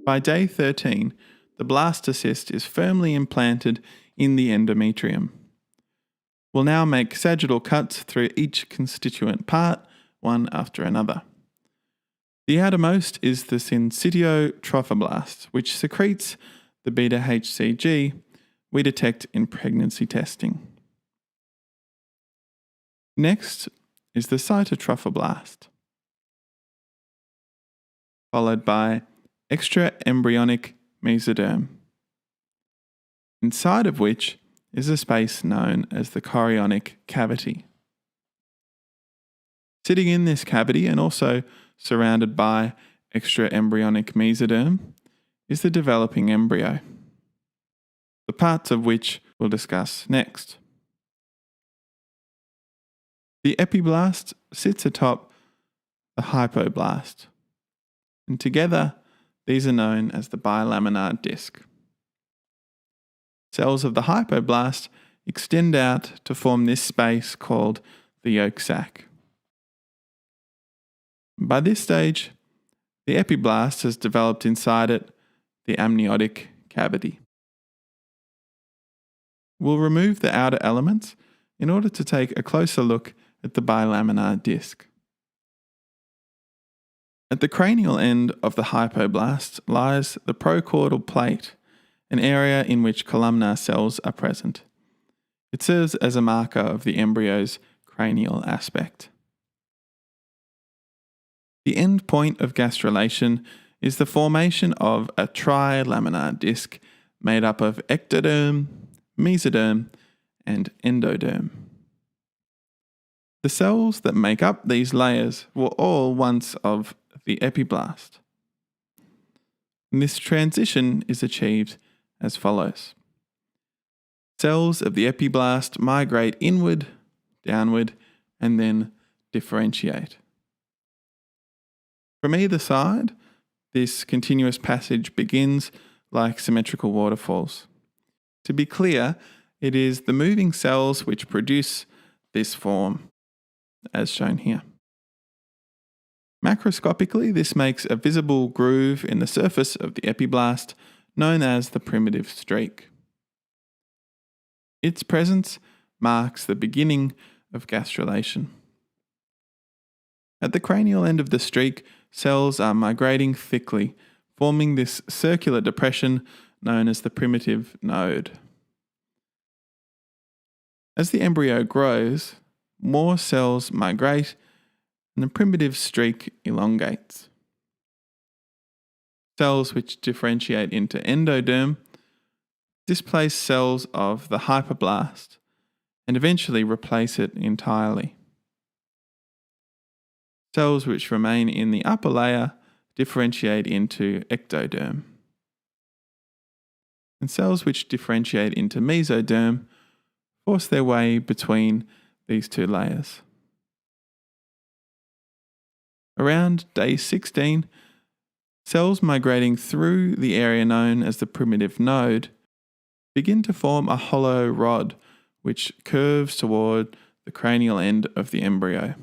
By day 13, the blastocyst is firmly implanted in the endometrium. We'll now make sagittal cuts through each constituent part, one after another. The outermost is the syncytio trophoblast, which secretes the beta-HCG we detect in pregnancy testing. Next is the cytotrophoblast, followed by extraembryonic mesoderm, inside of which is a space known as the chorionic cavity. Sitting in this cavity and also surrounded by extraembryonic mesoderm is the developing embryo, the parts of which we'll discuss next. The epiblast sits atop the hypoblast, and together these are known as the bilaminar disc. Cells of the hypoblast extend out to form this space called the yolk sac. By this stage, the epiblast has developed inside it the amniotic cavity. We'll remove the outer elements in order to take a closer look at the bilaminar disc. At the cranial end of the hypoblast lies the procaudal plate, an area in which columnar cells are present. It serves as a marker of the embryo's cranial aspect. The end point of gastrulation is the formation of a trilaminar disc made up of ectoderm, mesoderm, and endoderm. The cells that make up these layers were all once of the epiblast. And this transition is achieved as follows. Cells of the epiblast migrate inward, downward, and then differentiate. From either side, this continuous passage begins like symmetrical waterfalls. To be clear, it is the moving cells which produce this form, as shown here. Macroscopically, this makes a visible groove in the surface of the epiblast known as the primitive streak. Its presence marks the beginning of gastrulation. At the cranial end of the streak, cells are migrating thickly, forming this circular depression known as the primitive node. As the embryo grows, more cells migrate and the primitive streak elongates. Cells which differentiate into endoderm displace cells of the hypoblast and eventually replace it entirely. Cells which remain in the upper layer differentiate into ectoderm. And cells which differentiate into mesoderm force their way between these two layers. Around day 16, cells migrating through the area known as the primitive node begin to form a hollow rod which curves toward the cranial end of the embryo.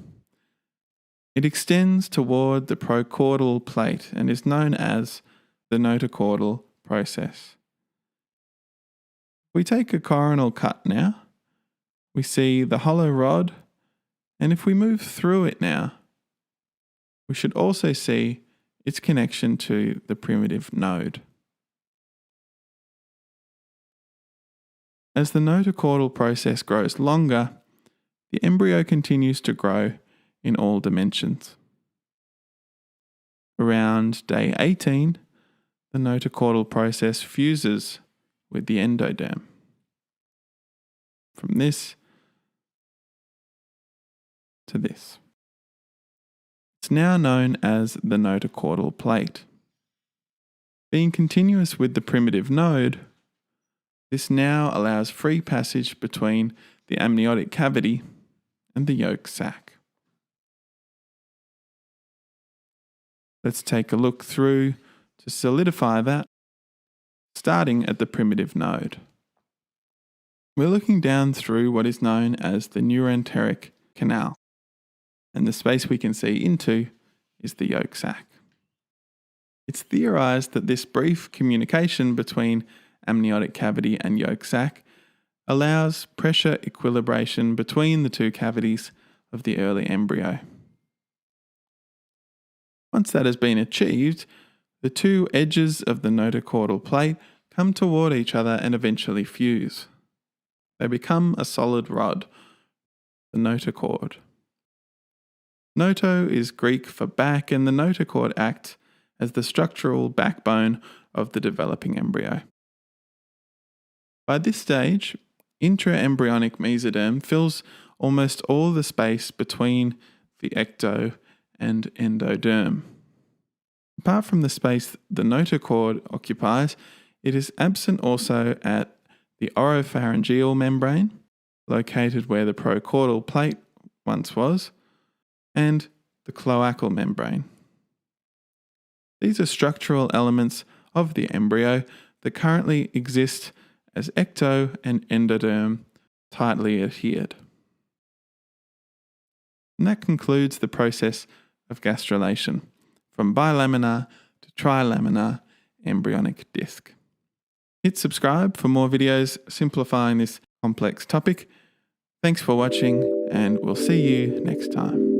It extends toward the procaudal plate and is known as the notocaudal process. If we take a coronal cut now, we see the hollow rod, and if we move through it now, we should also see its connection to the primitive node. As the notocaudal process grows longer, the embryo continues to grow in all dimensions. Around day 18, the notocaudal process fuses with the endoderm. From this to this. It's now known as the notocaudal plate. Being continuous with the primitive node, this now allows free passage between the amniotic cavity and the yolk sac. Let's take a look through to solidify that, starting at the primitive node. We're looking down through what is known as the neuroenteric canal, and the space we can see into is the yolk sac. It's theorized that this brief communication between amniotic cavity and yolk sac allows pressure equilibration between the two cavities of the early embryo. Once that has been achieved, the two edges of the notochordal plate come toward each other and eventually fuse. They become a solid rod, the notochord. Noto is Greek for back, and the notochord acts as the structural backbone of the developing embryo. By this stage, intraembryonic mesoderm fills almost all the space between the ecto and endoderm. Apart from the space the notochord occupies, it is absent also at the oropharyngeal membrane, located where the procaudal plate once was, and the cloacal membrane. These are structural elements of the embryo that currently exist as ecto and endoderm tightly adhered. And that concludes the process of gastrulation, from bilaminar to trilaminar embryonic disc. Hit subscribe for more videos simplifying this complex topic. Thanks for watching, and we'll see you next time.